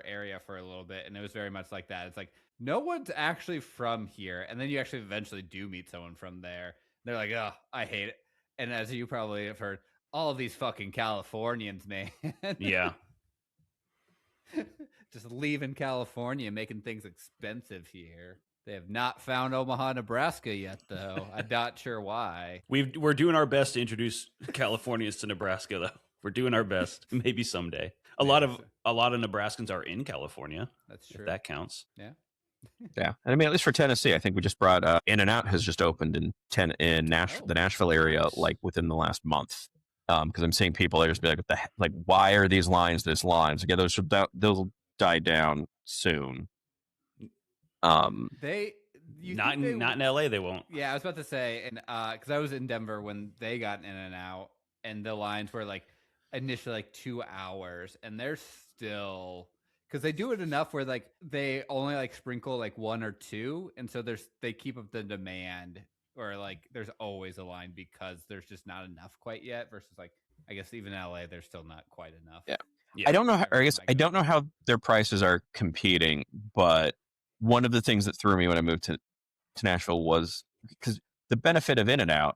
area for a little bit, and it was very much like that. It's like, no one's actually from here, and then you actually eventually do meet someone from there. They're like, oh, I hate it. And as you probably have heard, all of these fucking Californians, man. Yeah. Just leaving California, making things expensive here. They have not found Omaha, Nebraska yet, though. I'm not sure why. We're doing our best to introduce Californians to Nebraska, though. We're doing our best. Maybe someday. A lot of Nebraskans are in California. That's true. If that counts. Yeah. Yeah, and I mean, at least for Tennessee, I think we just brought In-N-Out has just opened in the Nashville area, like within the last month. Because I'm seeing people there just be like, why are these lines this line? So yeah, those die down soon. Not in LA, they won't. Yeah, I was about to say, and because I was in Denver when they got In-N-Out, and the lines were like initially like 2 hours, and they're still, because they do it enough where like they only like sprinkle like 1 or 2, and so they keep up the demand, or like there's always a line because there's just not enough quite yet. Versus like I guess even in LA there's still not quite enough. Yeah. Yeah. I don't know. Or I every guess time I go. don't know how their prices are competing, but one of the things that threw me when I moved to Nashville was because the benefit of In-N-Out,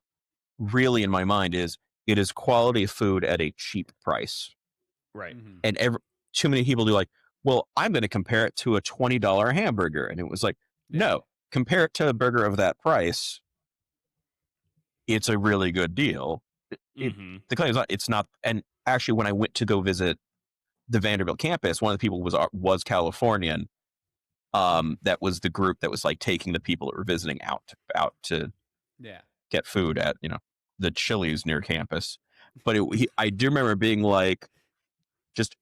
really, in my mind, is it is quality food at a cheap price. Right. Mhm. And too many people do like, well, I'm going to compare it to a $20 hamburger, and it was like, Yeah. no, compare it to a burger of that price. It's a really good deal. Mhm. The claim is not. It's not. And actually, when I went to go visit the Vanderbilt campus, one of the people was Californian. That was the group that was like taking the people that were visiting out to Yeah. get food at the Chili's near campus. But I do remember being like, just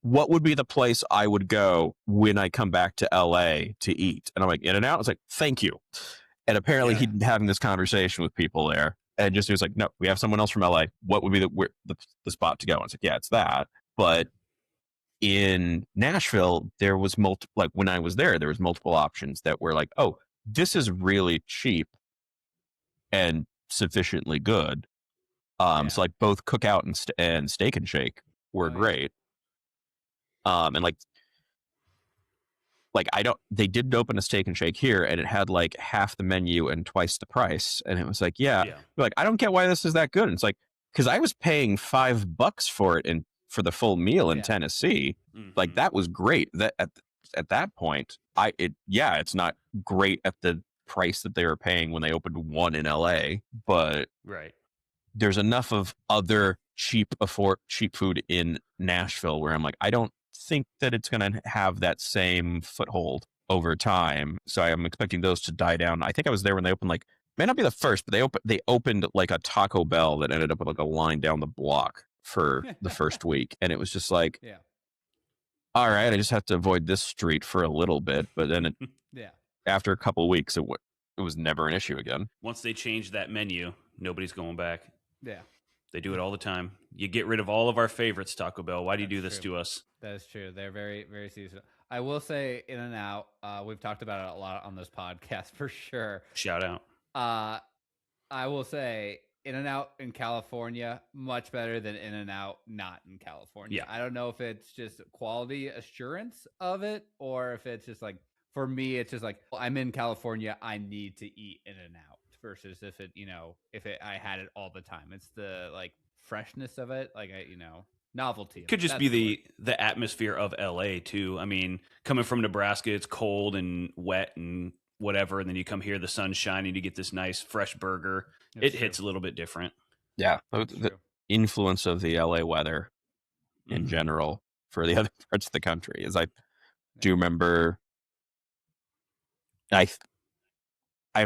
what would be the place I would go when I come back to LA to eat? And I'm like, In-N-Out. I was like, thank you. And apparently Yeah. he'd been having this conversation with people there, and just he was like, no, we have someone else from LA. What would be the spot to go? And I was like, yeah, it's that. But in Nashville, there was like when I was there was multiple options that were like, oh, this is really cheap and sufficiently good. So like both Cookout and Steak and Shake were great. And like they didn't open a Steak and Shake here, and it had like half the menu and twice the price. And it was like, yeah. Like, I don't get why this is that good. And it's like, because I was paying $5 for it for the full meal in Tennessee. Like, that was great. That at that point, it's not great at the price that they were paying when they opened one in LA, but there's enough of other cheap food in Nashville where I'm like, I don't think that it's going to have that same foothold over time. So I'm expecting those to die down. I think I was there when they opened, like, may not be the first, but they opened like a Taco Bell that ended up with like a line down the block for the first week. And it was just like, all right, I just have to avoid this street for a little bit. But then after a couple of weeks, it was never an issue again. Once they changed that menu, nobody's going back. Yeah. They do it all the time. You get rid of all of our favorites, Taco Bell. Why do you do this to us? That is true. They're very, very seasonal. I will say In-N-Out, we've talked about it a lot on this podcast for sure. Shout out. I will say In-N-Out in California, much better than In-N-Out not in California. Yeah. I don't know if it's just quality assurance of it, or if it's just like, for me, it's just like, well, I'm in California, I need to eat In-N-Out, versus if I had it all the time. It's the like freshness of it, like novelty. Could just be the atmosphere of LA too. I mean, coming from Nebraska, it's cold and wet and whatever, and then you come here, the sun's shining, you get this nice fresh burger. It hits a little bit different. Yeah, the influence of the LA weather in general for the other parts of the country is, I do remember, I've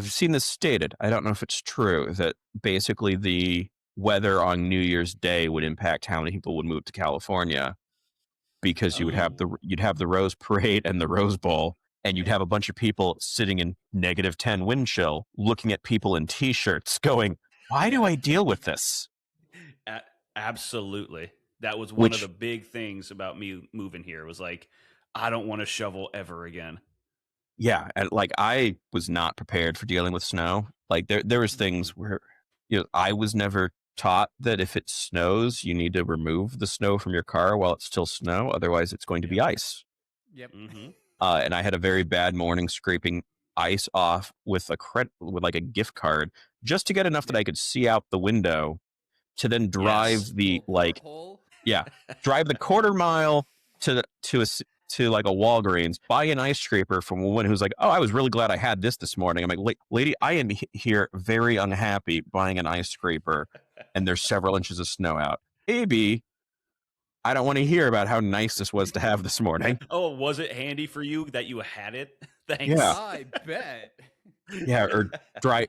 seen this stated, I don't know if it's true, that basically the weather on New Year's Day would impact how many people would move to California, because you would have you'd have the Rose Parade and the Rose Bowl, and you'd have a bunch of people sitting in -10 wind chill, looking at people in t-shirts going, why do I deal with this? Absolutely. That was one of the big things about me moving here. It was like, I don't want to shovel ever again. Yeah, and like, I was not prepared for dealing with snow. Like, there was things where I was never taught that if it snows, you need to remove the snow from your car while it's still snow, otherwise it's going to be ice. Yep. And I had a very bad morning scraping ice off with like a gift card, just to get enough that I could see out the window, to then drive drive the quarter mile to like a Walgreens, buy an ice scraper from a woman who's like, oh, I was really glad I had this morning. I'm like, lady, I am here very unhappy buying an ice scraper, and there's several inches of snow out. AB, I don't want to hear about how nice this was to have this morning. Oh, was it handy for you that you had it? Thanks. Yeah. I bet. Yeah, or dry,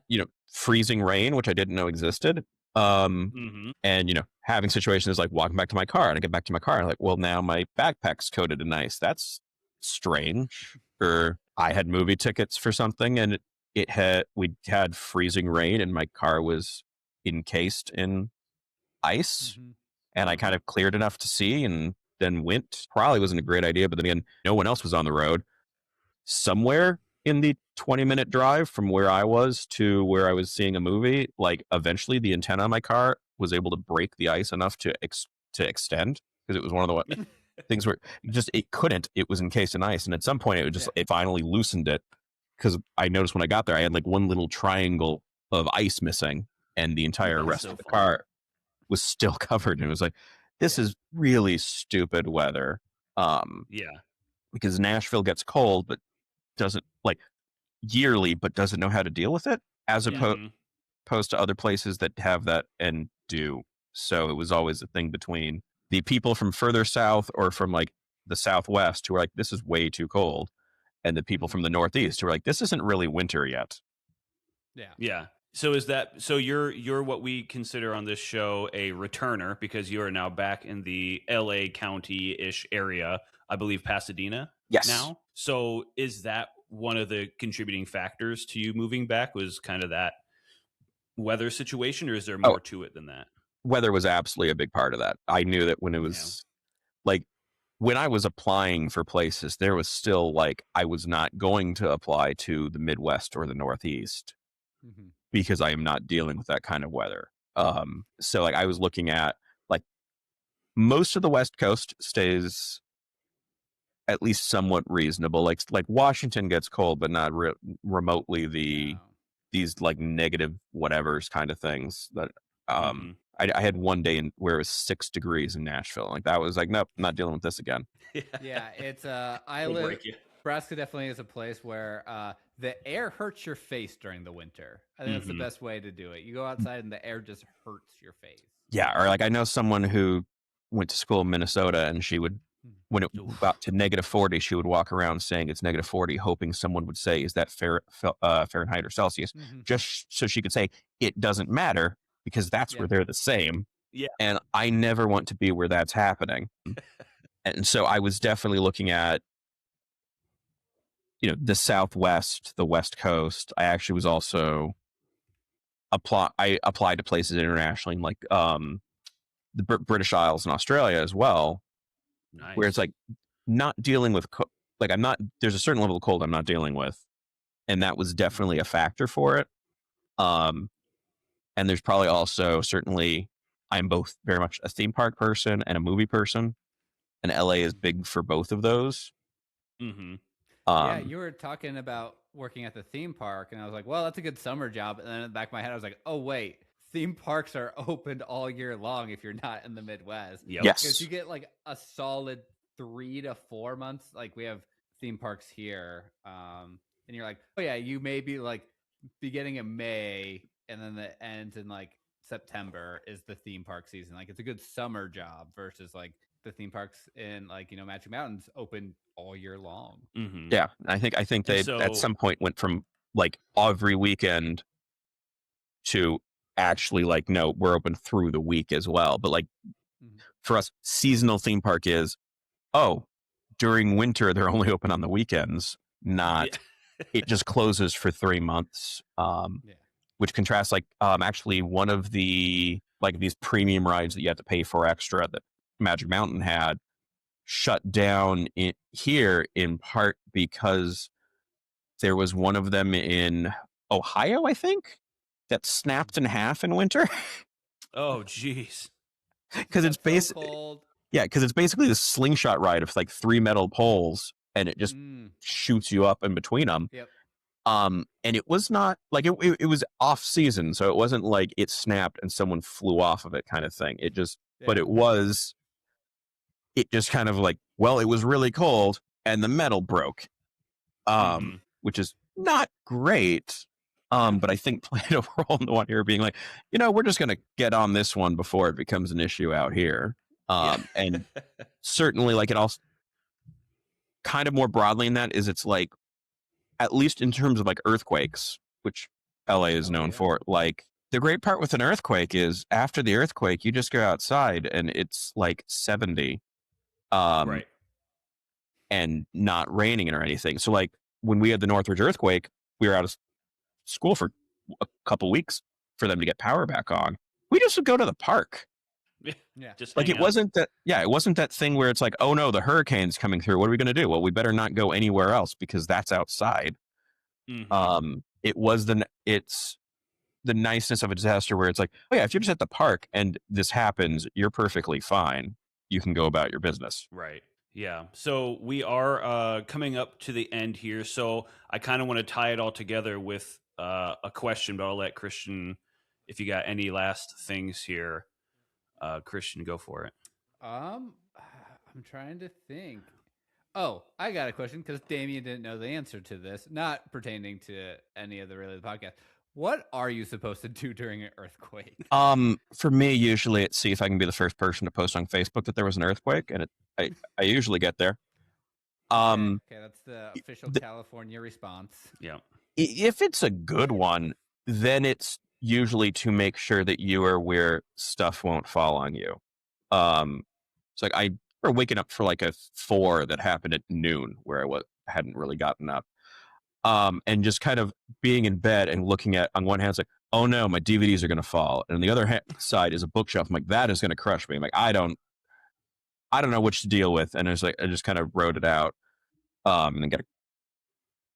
freezing rain, which I didn't know existed. And having situations like walking back to my car, and I get back to my car and like, well, now my backpack's coated in ice. That's strange. Or I had movie tickets for something, and we had freezing rain, and my car was encased in ice. and I kind of cleared enough to see and then went. Probably wasn't a great idea, but then again, no one else was on the road. Somewhere in the 20-minute drive from where I was to where I was seeing a movie, like eventually the antenna on my car was able to break the ice enough to extend, because it was one of the things where it couldn't. It was encased in ice, and at some point it finally loosened it, because I noticed when I got there I had like one little triangle of ice missing, and the entire rest of the car was still covered. And it was like, this is really stupid weather. Because Nashville gets cold, but doesn't like yearly, but doesn't know how to deal with it, as opposed to other places that have that and do. So it was always a thing between the people from further south or from like the Southwest who are like, this is way too cold, and the people from the Northeast who are like, this isn't really winter yet. Yeah. So you're what we consider on this show a returner, because you are now back in the LA County-ish area, I believe Pasadena. Yes. Now. So is that one of the contributing factors to you moving back, was kind of that weather situation, or is there more to it than that? Weather was absolutely a big part of that. I knew that when it was like, when I was applying for places, there was still like, I was not going to apply to the Midwest or the Northeast because I am not dealing with that kind of weather. So like I was looking at like most of the West Coast stays at least somewhat reasonable. Like Washington gets cold, but not remotely these like negative whatevers kind of things that I had one day where it was 6 degrees in Nashville. Like that was like, nope, I'm not dealing with this again. Yeah, it's Nebraska definitely is a place where the air hurts your face during the winter. I think that's the best way to do it. You go outside and the air just hurts your face. Yeah, or like I know someone who went to school in Minnesota, and she would, when it got to -40, she would walk around saying it's -40, hoping someone would say, is that Fahrenheit or Celsius? Just so she could say, it doesn't matter, because that's where they're the same. Yeah. And I never want to be where that's happening. And so I was definitely looking at, the Southwest, the West Coast. I actually was also I applied to places internationally, like the British Isles and Australia as well. Nice. Where it's like not dealing with there's a certain level of cold I'm not dealing with, and that was definitely a factor for it. And there's probably also, certainly, I'm both very much a theme park person and a movie person, and LA is big for both of those. Yeah, you were talking about working at the theme park, and I was like, well, that's a good summer job. And then in the back of my head, I was like, oh, wait, theme parks are opened all year long if you're not in the Midwest. Yes. Because you get like a solid 3 to 4 months. Like we have theme parks here. And you're like, oh, yeah, you may be like beginning of May, and then the ends in like September is the theme park season. Like it's a good summer job versus like the theme parks in like, Magic Mountain's open all year long. Yeah, I think they at some point went from like every weekend to actually like, no, we're open through the week as well. But like for us, seasonal theme park is, during winter they're only open on the weekends, not it just closes for 3 months. Which contrasts like actually one of the like these premium rides that you have to pay for extra that Magic Mountain had shut down here in part because there was one of them in Ohio, I think, that snapped in half in winter. Oh, jeez. Because it's basically because it's basically the slingshot ride of like 3 metal poles, and it just shoots you up in between them. And it was not like it was off season, so it wasn't like it snapped and someone flew off of it kind of thing. It just, but it just kind of like, well, it was really cold and the metal broke, which is not great. But I think played a role in the one here being like, we're just going to get on this one before it becomes an issue out here. And certainly like it also kind of more broadly in that is it's like, at least in terms of like earthquakes, which LA is known for, like the great part with an earthquake is after the earthquake, you just go outside and it's like 70. And not raining or anything. So like when we had the Northridge earthquake, we were out of school for a couple weeks for them to get power back on. We just would go to the park. Yeah. Just Like hang it out. wasn't that thing where it's like, oh no, the hurricane's coming through. What are we going to do? Well, we better not go anywhere else because that's outside. Mhm. It's the niceness of a disaster where it's like, oh yeah, if you're just at the park and this happens, you're perfectly fine. You can go about your business. Right. Yeah. So we are coming up to the end here. So I kind of want to tie it all together with a question, but I'll let Christian, if you got any last things here, Christian, go for it. I'm trying to think. Oh, I got a question because Damien didn't know the answer to this, not pertaining to any of the really the podcast. What are you supposed to do during an earthquake? For me, usually it's see if I can be the first person to post on Facebook that there was an earthquake, and I usually get there. Okay, that's the official California response. Yeah. If it's a good one, then it's usually to make sure that you are where stuff won't fall on you. It's like I remember waking up for like a 4 that happened at noon where hadn't really gotten up. And just kind of being in bed and looking at, on one hand, it's like, oh no, my DVDs are going to fall. And on the other side is a bookshelf. I'm like, that is going to crush me. I'm like, I don't know which to deal with. And it's like, I just kind of wrote it out. And then got a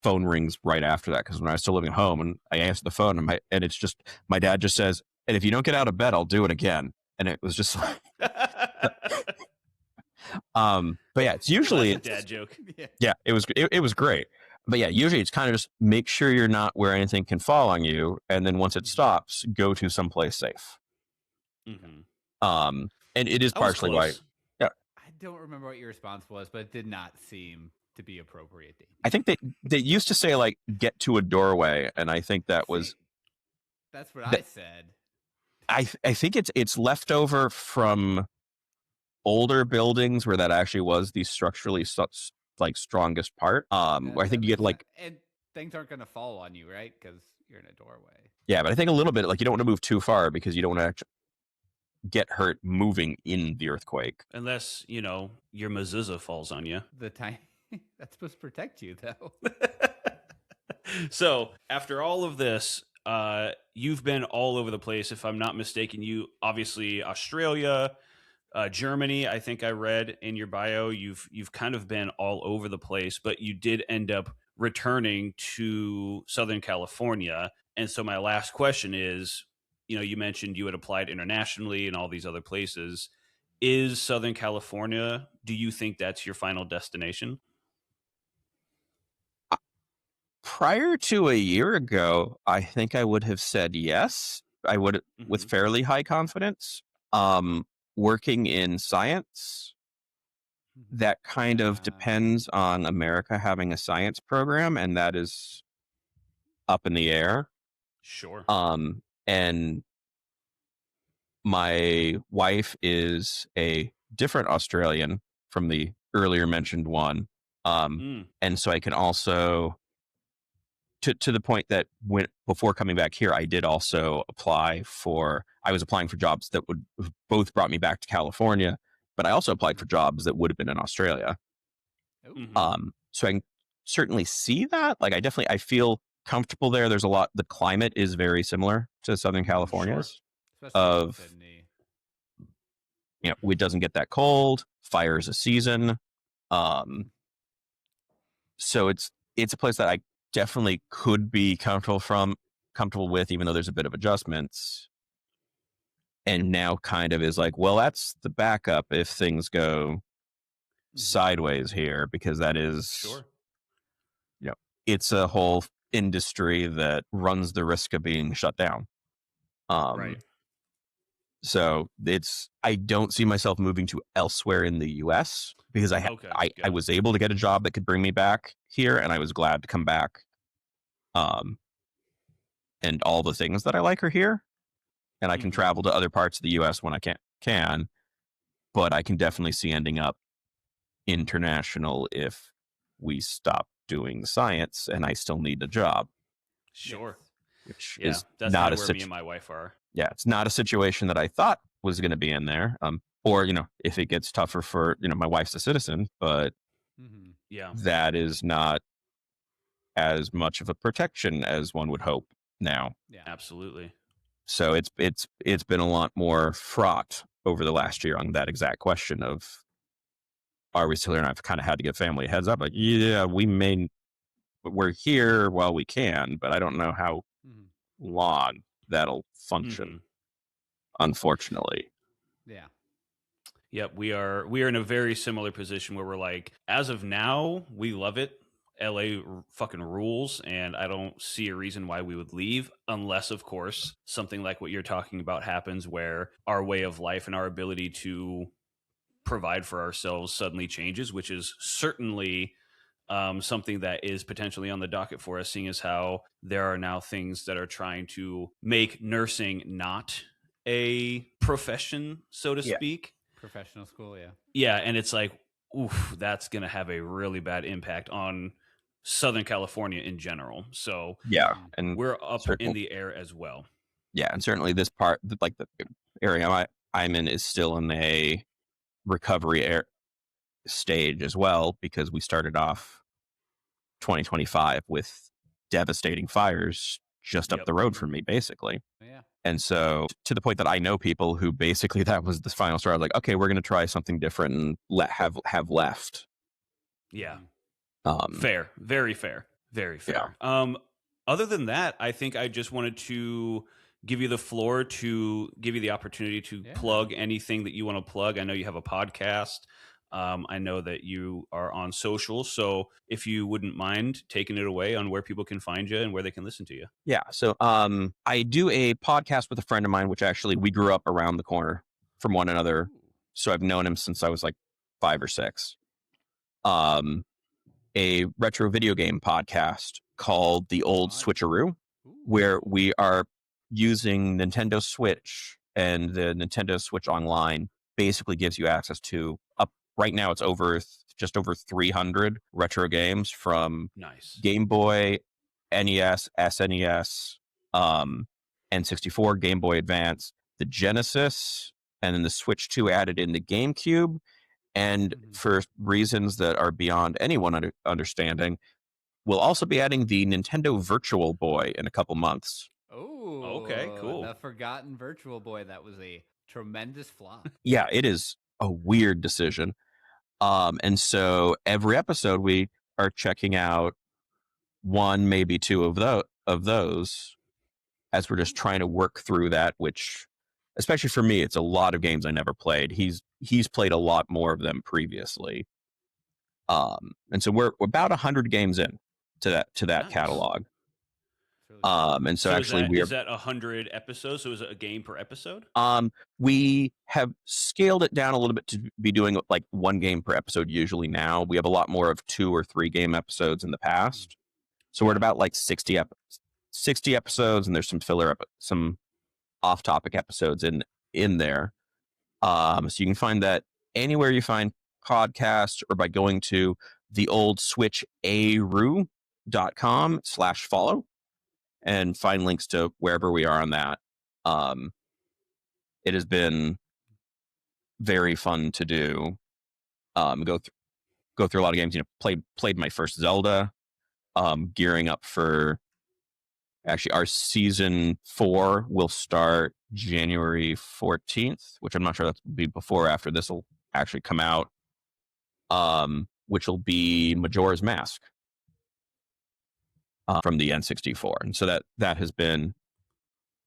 phone rings right after that. Cause when I was still living at home and I answered the phone and it's just, my dad just says, and if you don't get out of bed, I'll do it again. And it was just like, but yeah, it's usually Classic dad joke. Yeah, it was great. But yeah, usually it's kind of just make sure you're not where anything can fall on you, and then once it stops, go to someplace safe. Mm-hmm. And it is That was partially why. close. Yeah, I don't remember what your response was, but it did not seem to be appropriate. Damien. I think they used to say like get to a doorway, and I think that was. That's what I said. I think it's left over from older buildings where that actually was the structurally like strongest part. Where I think you get like, and things aren't going to fall on you, right? Because you're in a doorway. Yeah, but I think a little bit like you don't want to move too far because you don't want to actually get hurt moving in the earthquake. Unless, your mezuzah falls on you. The time that's supposed to protect you, though. So after all of this, you've been all over the place. If I'm not mistaken, you obviously Australia, Germany. I think I read in your bio you've kind of been all over the place, but you did end up returning to Southern California. And so my last question is, you mentioned you had applied internationally and all these other places. Is Southern California, do you think that's your final destination? Prior to a year ago, I think I would have said yes. I would with fairly high confidence. Working in science, that kind of depends on America having a science program, and that is up in the air. Sure. And my wife is a different Australian from the earlier mentioned one. And so I can also, to the point that before coming back here, I did also I was applying for jobs that would both brought me back to California, but I also applied for jobs that would have been in Australia. So I can certainly see that. Like I feel comfortable there. There's the climate is very similar to Southern California's. Sure. It doesn't get that cold. Fire is a season. So it's a place that I definitely could be comfortable with, even though there's a bit of adjustments. And now kind of is like, well, that's the backup if things go sideways here, because that is, sure. It's a whole industry that runs the risk of being shut down. Right. So I don't see myself moving to elsewhere in the US because I was able to get a job that could bring me back here, and I was glad to come back. And all the things that I like are here, and I can travel to other parts of the US when I can, but I can definitely see ending up international if we stop doing science and I still need a job. Sure. Which is that's not where me and my wife are. Yeah, it's not a situation that I thought was going to be in there. Or, if it gets tougher for, my wife's a citizen, but that is not as much of a protection as one would hope now. Yeah, absolutely. So it's been a lot more fraught over the last year on that exact question of, are we still here? And I've kind of had to give family a heads up. Like, yeah, we're here while we can, but I don't know how long that'll function, unfortunately. Yeah. Yep, we are in a very similar position where we're like, as of now, we love it. LA fucking rules, and I don't see a reason why we would leave, unless, of course, something like what you're talking about happens, where our way of life and our ability to provide for ourselves suddenly changes, which is certainly something that is potentially on the docket for us, seeing as how there are now things that are trying to make nursing not a profession, so to speak. Professional school, yeah. Yeah, and it's like, oof, that's going to have a really bad impact on Southern California in general. So yeah, and we're up in the air as well. Yeah, and certainly this part, like the area I'm in, is still in a recovery stage as well, because we started off 2025 with devastating fires just up the road from me, basically. Yeah. And so, to the point that I know people who basically that was the final straw. Like, okay, we're going to try something different and have left. Yeah. Fair, very fair, very fair. Yeah. Other than that, I think I just wanted to give you the floor to give you the opportunity to plug anything that you want to plug. I know you have a podcast. I know that you are on social. So if you wouldn't mind taking it away on where people can find you and where they can listen to you. Yeah. So I do a podcast with a friend of mine, which actually we grew up around the corner from one another. So I've known him since I was like 5 or 6. A retro video game podcast called The Old Switcheroo, where we are using Nintendo Switch, and the Nintendo Switch Online basically gives you access to right now it's just over 300 retro games from Game Boy, NES, SNES, N64, Game Boy Advance, the Genesis, and then the Switch 2 added in the GameCube. And for reasons that are beyond anyone understanding, we'll also be adding the Nintendo Virtual Boy in a couple months. Oh, okay, cool. The forgotten Virtual Boy that was a tremendous flop. Yeah, it is a weird decision. And so every episode we are checking out one, maybe 2 of those, as we're just trying to work through that, which, especially for me, it's a lot of games I never played. He's played a lot more of them previously. And so we're about 100 games in to that catalog. And so actually is that 100 episodes? So is it a game per episode? We have scaled it down a little bit to be doing like 1 game per episode usually now. We have a lot more of 2 or 3 game episodes in the past. So we're at about like 60 episodes, and there's some filler, some off-topic episodes in there. So you can find that anywhere you find podcasts, or by going to theoldswitcheroo.com/follow and find links to wherever we are on that. It has been very fun to do. Go through a lot of games. Played my first Zelda. Gearing up for, actually, our season 4 will start January 14th, which I'm not sure that'll be before or after this will actually come out. Which will be Majora's Mask from the N64, and so that has been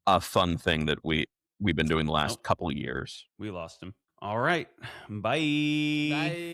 a fun thing that we've been doing the last couple of years. We lost him. All right, bye.